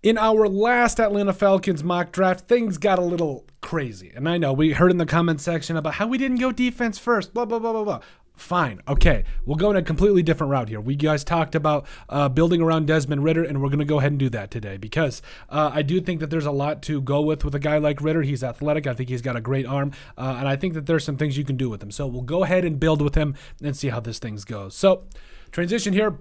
In our last Atlanta Falcons mock draft, things got a little crazy. And I know we heard in the comment section about how we didn't go defense first, blah, blah, blah, blah, blah. Fine. Okay. We'll go in a completely different route here. We guys talked about building around Desmond Ridder, and we're going to go ahead and do that today because I do think that there's a lot to go with a guy like Ridder. He's athletic. I think he's got a great arm, and I think that there's some things you can do with him. So we'll go ahead and build with him and see how this thing goes. So transition here.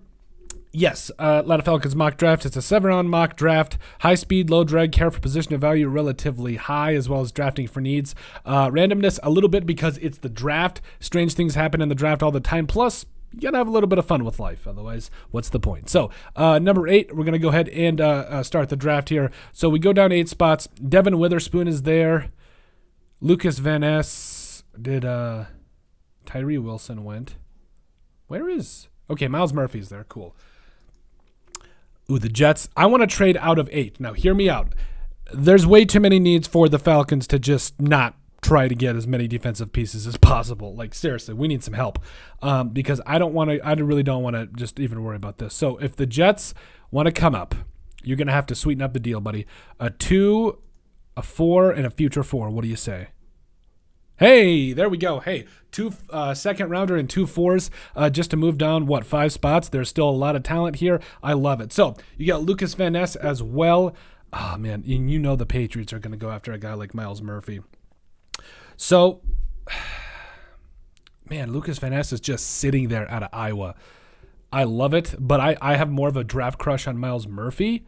Yes, Atlanta Falcons mock draft. It's a 7-round mock draft. High speed, low drag, care for position of value relatively high, as well as drafting for needs. Randomness a little bit because it's the draft. Strange things happen in the draft all the time. Plus, you gotta have a little bit of fun with life. Otherwise, what's the point? So, number 8, we're gonna go ahead and start the draft here. So we go down 8 spots. Devin Witherspoon is there. Lucas Van Ness. Did Tyree Wilson went? Where is? Okay, Miles Murphy's there. Cool. Ooh, the Jets. I want to trade out of 8. Now, hear me out. There's way too many needs for the Falcons to just not try to get as many defensive pieces as possible. Like, seriously, we need some help because I really don't want to just even worry about this. So if the Jets want to come up, you're going to have to sweeten up the deal, buddy. A 2, a 4, and a future 4. What do you say? Hey, there we go. Hey, 2 second rounder and 2 4s just to move down, 5 spots. There's still a lot of talent here. I love it. So you got Lucas Van Ness as well. Oh, man, and you know the Patriots are going to go after a guy like Miles Murphy. So, man, Lucas Van Ness is just sitting there out of Iowa. I love it, but I have more of a draft crush on Miles Murphy.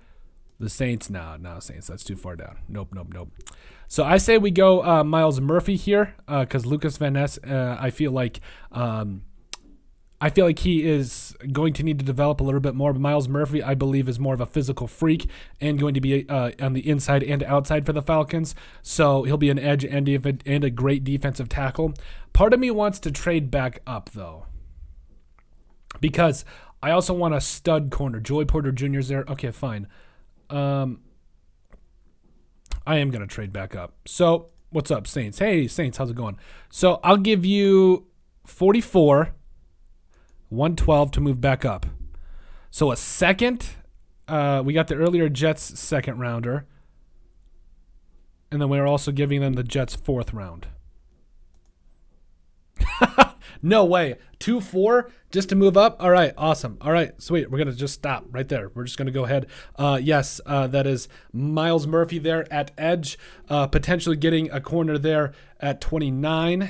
The Saints, no, Saints, that's too far down. Nope. So I say we go Miles Murphy here because Lucas Van Ness, I feel like he is going to need to develop a little bit more. But Miles Murphy, I believe, is more of a physical freak and going to be on the inside and outside for the Falcons. So he'll be an edge and a great defensive tackle. Part of me wants to trade back up, though, because I also want a stud corner. Joey Porter Jr. is there. Okay, fine. I am going to trade back up. So, what's up, Saints? Hey, Saints, how's it going? So, I'll give you 44, 112 to move back up. So, a second. We got the earlier Jets second rounder. And then we're also giving them the Jets 4th round. No way. 2-4 just to move up? All right, awesome. All right, sweet. We're going to just stop right there. We're just going to go ahead. Yes, that is Miles Murphy there at edge, potentially getting a corner there at 29.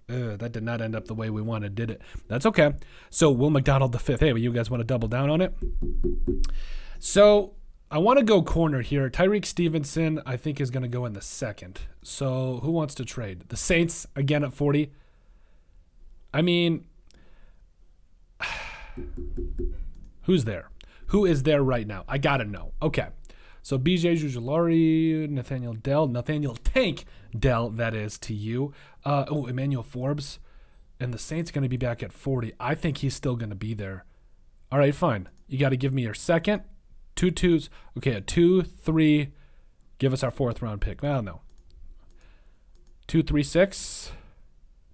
That did not end up the way we wanted, did it? That's okay. So Will McDonald the 5th. Hey, well, you guys want to double down on it? So I want to go corner here. Tyreek Stevenson, I think, is going to go in the 2nd. So who wants to trade? The Saints, again at 40. I mean, who's there? Who is there right now? I got to know. Okay. So BJ Jujulari, Nathaniel Tank Dell, that is to you. Emmanuel Forbes. And the Saints going to be back at 40. I think he's still going to be there. All right, fine. You got to give me your 2nd. 2 2s. Okay, a 2, 3. Give us our 4th round pick. Well, no. 2, 3, 6.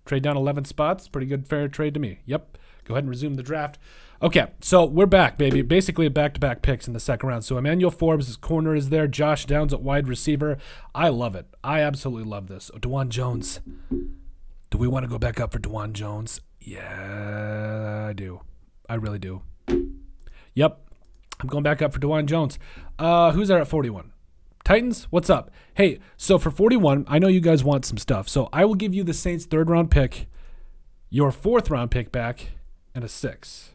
Trade down 11 spots. Pretty good, fair trade to me. Yep. Go ahead and resume the draft. Okay, so we're back, baby. Basically back-to-back picks in the 2nd round. So Emmanuel Forbes' corner is there. Josh Downs at wide receiver. I love it. I absolutely love this. DeJuan Jones. Do we want to go back up for DeJuan Jones? Yeah, I do. I really do. Yep. I'm going back up for DeJuan Jones. Who's there at 41? Titans, what's up? Hey, so for 41, I know you guys want some stuff. So I will give you the Saints' 3rd round pick, your 4th round pick back, and a 6.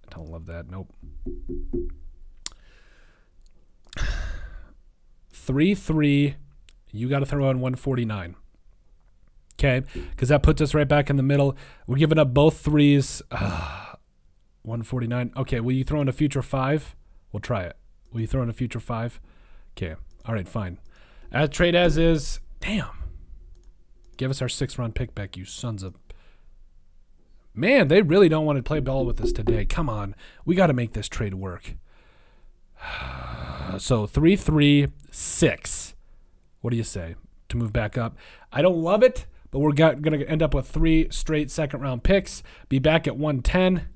I don't love that. Nope. 3-3. You got to throw in 149. Okay, because that puts us right back in the middle. We're giving up both 3s. 149. Okay, will you throw in a future 5? We'll try it. Will you throw in a future 5? Okay. All right, fine. Trade as is. Damn. Give us our 6th round pick back, you sons of... Man, they really don't want to play ball with us today. Come on. We got to make this trade work. So 3-3, 6. What do you say to move back up? I don't love it, but we're going to end up with 3 straight 2nd round picks. Be back at 110.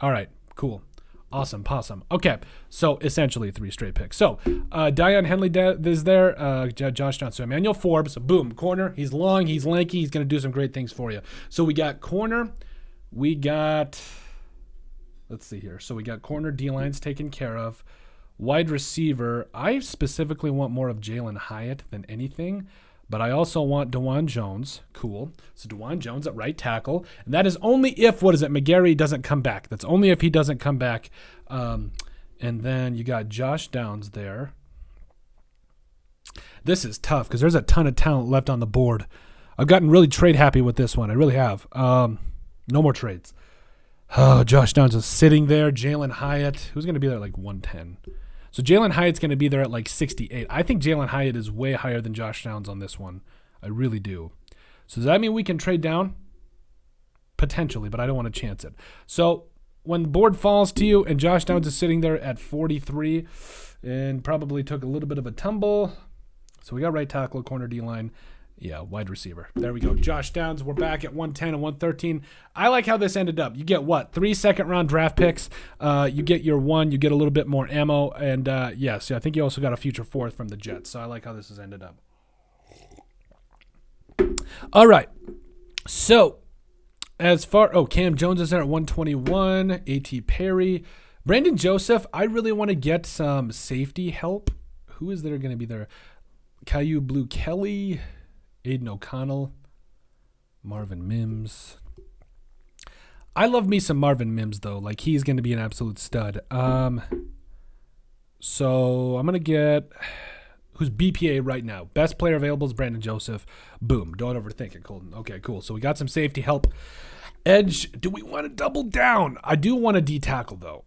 All right, cool. Awesome possum. Okay, so essentially 3 straight picks. So Dion Henley is there. Josh Johnson, Emmanuel Forbes. Boom, corner. He's long. He's lanky. He's going to do some great things for you. So we got corner. We got, let's see here. So we got corner, D-lines taken care of. Wide receiver. I specifically want more of Jalen Hyatt than anything. But I also want DeJuan Jones. Cool. So DeJuan Jones at right tackle. And that is only if, McGarry doesn't come back. That's only if he doesn't come back. And then you got Josh Downs there. This is tough because there's a ton of talent left on the board. I've gotten really trade happy with this one. I really have. No more trades. Oh, Josh Downs is sitting there. Jalen Hyatt. Who's going to be there at like 110? So Jalen Hyatt's going to be there at like 68. I think Jalen Hyatt is way higher than Josh Downs on this one. I really do. So does that mean we can trade down? Potentially, but I don't want to chance it. So when the board falls to you and Josh Downs is sitting there at 43 and probably took a little bit of a tumble. So we got right tackle, corner D-line. Yeah, wide receiver. There we go. Josh Downs, we're back at 110 and 113. I like how this ended up. You get what? 3 second-round draft picks. You get your 1. You get a little bit more ammo. And, yes, I think you also got a future 4th from the Jets. So I like how this has ended up. All right. So, Cam Jones is there at 121. A.T. Perry. Brandon Joseph, I really want to get some safety help. Who is there going to be there? Caillou Blue Kelly. Aiden O'Connell, Marvin Mims. I love me some Marvin Mims, though. Like, he's going to be an absolute stud. So I'm going to get who's BPA right now. Best player available is Brandon Joseph. Boom. Don't overthink it, Colton. Okay, cool. So we got some safety help. Edge, do we want to double down? I do want a D-tackle, though.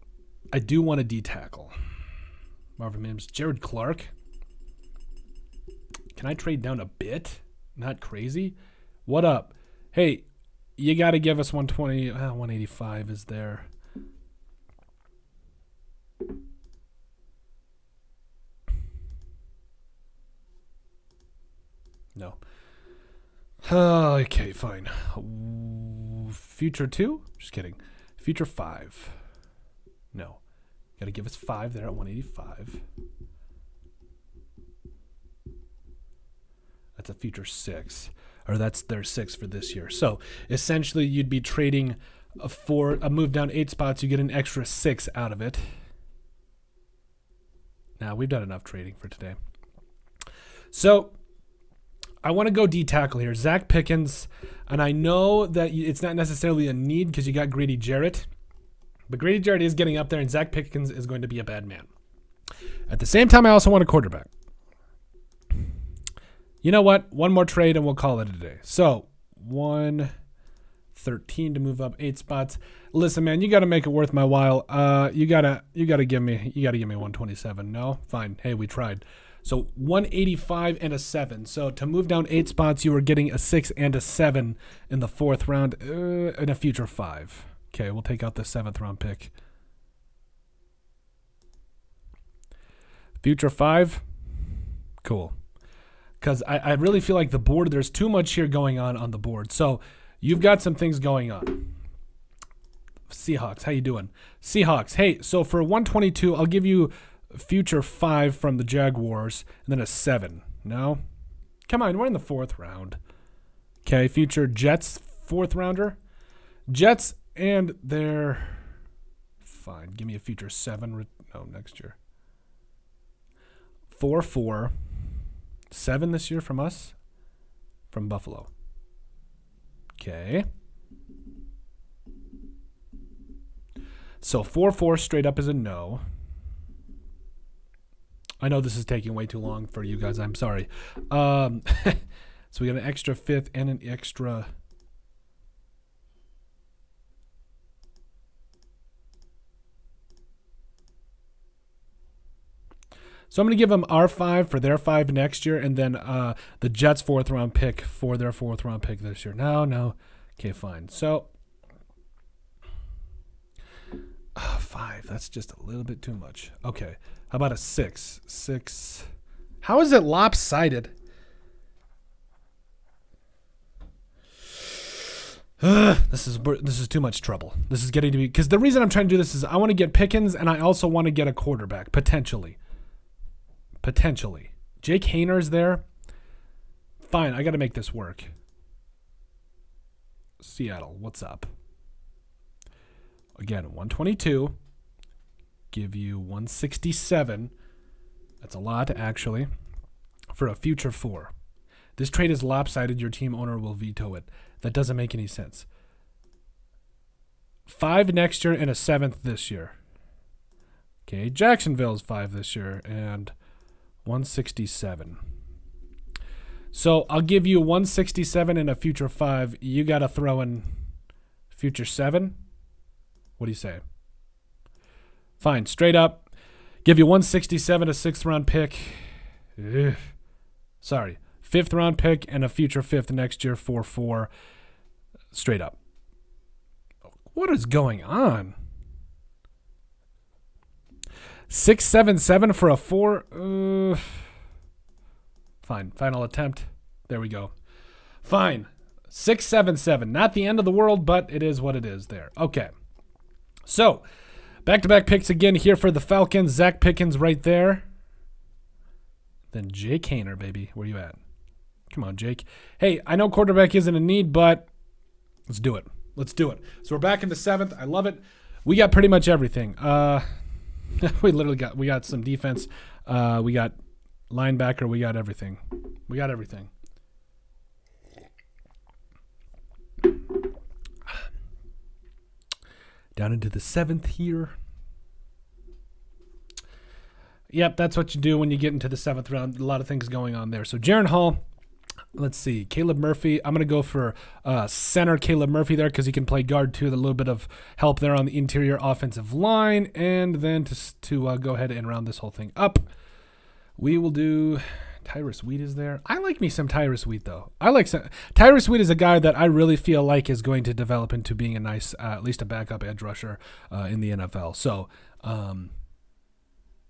I do want a D-tackle. Marvin Mims. Jared Clark. Can I trade down a bit? Not crazy. What up? Hey, you got to give us 120. 185 is there. No. Okay, fine. Future 2? Just kidding. Future 5. No. Got to give us 5 there at 185. That's a future 6, or that's their 6 for this year. So essentially, you'd be trading for a move down 8 spots. You get an extra 6 out of it. Now we've done enough trading for today. So I want to go D tackle here, Zach Pickens, and I know that it's not necessarily a need because you got Grady Jarrett, but Grady Jarrett is getting up there, and Zach Pickens is going to be a bad man. At the same time, I also want a quarterback. You know what? One more trade and we'll call it a day. So 113 to move up 8 spots. Listen, man, you got to make it worth my while. You gotta give me 127. No, fine. Hey, we tried. So 185 and a 7. So to move down 8 spots, you were getting a 6 and a 7 in the 4th round and a future 5. Okay, we'll take out the 7th round pick. Future 5. Cool. Because I really feel like the board, there's too much here going on the board. So you've got some things going on. Seahawks, how you doing? Seahawks, hey, so for 122, I'll give you future 5 from the Jaguars and then a 7. No? Come on, we're in the 4th round. Okay, future Jets 4th rounder. Jets and their... Fine, give me a future 7. No, next year. 4-4. 7 this year from us, from Buffalo. Okay. So 4-4 straight up is a no. I know this is taking way too long for you guys. I'm sorry. So we got an extra 5th and an extra... So I'm going to give them our 5 for their 5 next year, and then the Jets' 4th round pick for their 4th round pick this year. No. Okay, fine. So 5. That's just a little bit too much. Okay. How about a 6? 6. How is it lopsided? This is too much trouble. This is getting to be, because the reason I'm trying to do this is I want to get Pickens and I also want to get a quarterback potentially. Jake Hayner's there. Fine, I got to make this work. Seattle, what's up? Again, 122. Give you 167. That's a lot, actually, for a future 4. This trade is lopsided. Your team owner will veto it. That doesn't make any sense. 5 next year and a 7th this year. Okay, Jacksonville's 5 this year and 167. So I'll give you 167 and a future 5. You got to throw in future 7. What do you say? Fine, straight up. Give you 167, a 6th round pick. Ugh. Sorry. 5th round pick and a future 5th next year for 4. Straight up. What is going on? 677 for a 4. Fine. Final attempt. There we go. Fine. 677. Not the end of the world, but it is what it is there. Okay. So, back-to-back picks again here for the Falcons. Zach Pickens right there. Then Jake Hayner, baby. Where you at? Come on, Jake. Hey, I know quarterback isn't a need, but let's do it. Let's do it. So we're back in the 7th. I love it. We got pretty much everything. We got some defense. We got linebacker. We got everything. Down into the 7th here. Yep, that's what you do when you get into the 7th round. A lot of things going on there. So Jaron Hall. Let's see. Caleb Murphy. I'm going to go for center Caleb Murphy there because he can play guard too. A little bit of help there on the interior offensive line. And then to go ahead and round this whole thing up, we will do Tyrus Wheat is there. I like me some Tyrus Wheat, though. Tyrus Wheat is a guy that I really feel like is going to develop into being a nice, at least a backup edge rusher in the NFL. So,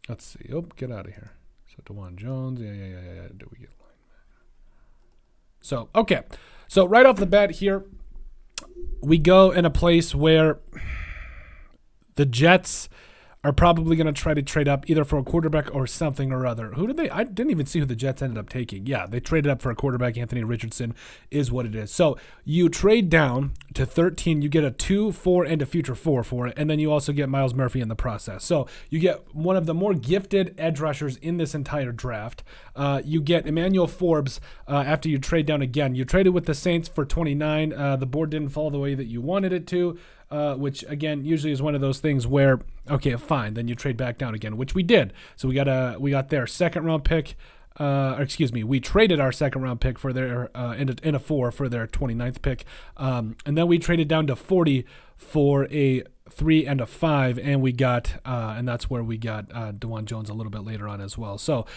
let's see. Oh, get out of here. So, DeJuan Jones. Yeah. Do we get So, okay. So, right off the bat here, we go in a place where the Jets are probably going to try to trade up either for a quarterback or something or other. Who did they? I didn't even see who the Jets ended up taking. Yeah, they traded up for a quarterback. Anthony Richardson is what it is. So you trade down to 13. You get a 2, 4, and a future 4 for it. And then you also get Myles Murphy in the process. So you get one of the more gifted edge rushers in this entire draft. You get Emmanuel Forbes after you trade down again. You traded with the Saints for 29. The board didn't fall the way that you wanted it to. Which again usually is one of those things where okay, fine, then you trade back down again, which we did. So we got their 2nd round pick. We traded our 2nd round pick for their in a 4 for their 29th pick, and then we traded down to 40 for a 3 and a 5, and we got and that's where we got DeJuan Jones a little bit later on as well. So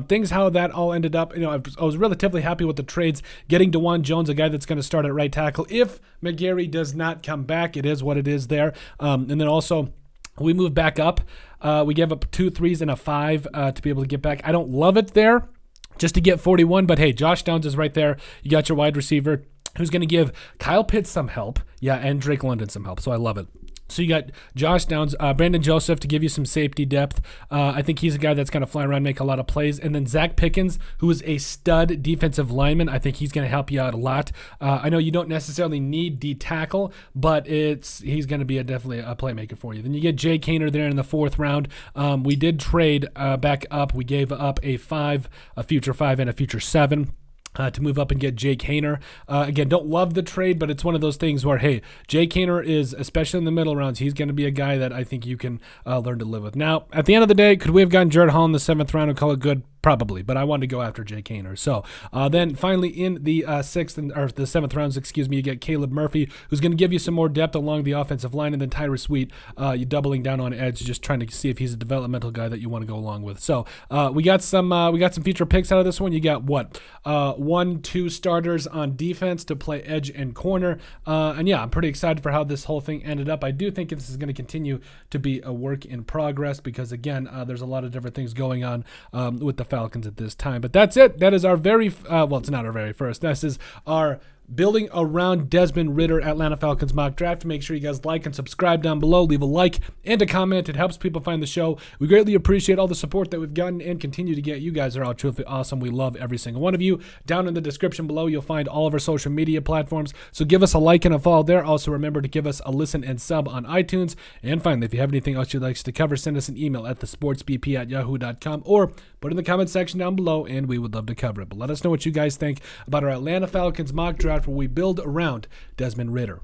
things how that all ended up, I was relatively happy with the trades. Getting DeJuan Jones, a guy that's going to start at right tackle if McGarry does not come back. It is what it is there, and then also we moved back up. We gave up 2 3s and a 5 to be able to get back. I don't love it there, just to get 41, but hey, Josh Downs is right there. You got your wide receiver who's going to give Kyle Pitts some help, and Drake London some help. So I love it. So you got Josh Downs, Brandon Joseph to give you some safety depth. I think he's a guy that's going to fly around, make a lot of plays. And then Zach Pickens, who is a stud defensive lineman. I think he's going to help you out a lot. I know you don't necessarily need D tackle, but he's going to be definitely a playmaker for you. Then you get Jake Hayner there in the 4th round. We did trade back up. We gave up a 5, a future 5, and a future 7. To move up and get Jake Hayner. Again, don't love the trade, but it's one of those things where, hey, Jake Hayner is, especially in the middle rounds, he's going to be a guy that I think you can learn to live with. Now, at the end of the day, could we have gotten Jared Hall in the 7th round and call it good? Probably, but I wanted to go after Jake Hayner. So then finally in the 6th or the 7th rounds, you get Caleb Murphy, who's going to give you some more depth along the offensive line, and then Tyrus Wheat, you doubling down on edge, just trying to see if he's a developmental guy that you want to go along with. So we got some future picks out of this one. You got 1, 2 starters on defense to play edge and corner, and yeah, I'm pretty excited for how this whole thing ended up. I do think this is going to continue to be a work in progress because again, there's a lot of different things going on with the Falcons at this time. But that's it. That is our it's not our very first. This is our building around Desmond Ridder, Atlanta Falcons Mock Draft. Make sure you guys like and subscribe down below. Leave a like and a comment. It helps people find the show. We greatly appreciate all the support that we've gotten and continue to get. You guys are all truly awesome. We love every single one of you. Down in the description below, you'll find all of our social media platforms. So give us a like and a follow there. Also, remember to give us a listen and sub on iTunes. And finally, if you have anything else you'd like us to cover, send us an email at thesportsbp@yahoo.com or put it in the comment section down below, and we would love to cover it. But let us know what you guys think about our Atlanta Falcons mock draft where we build around Desmond Ridder.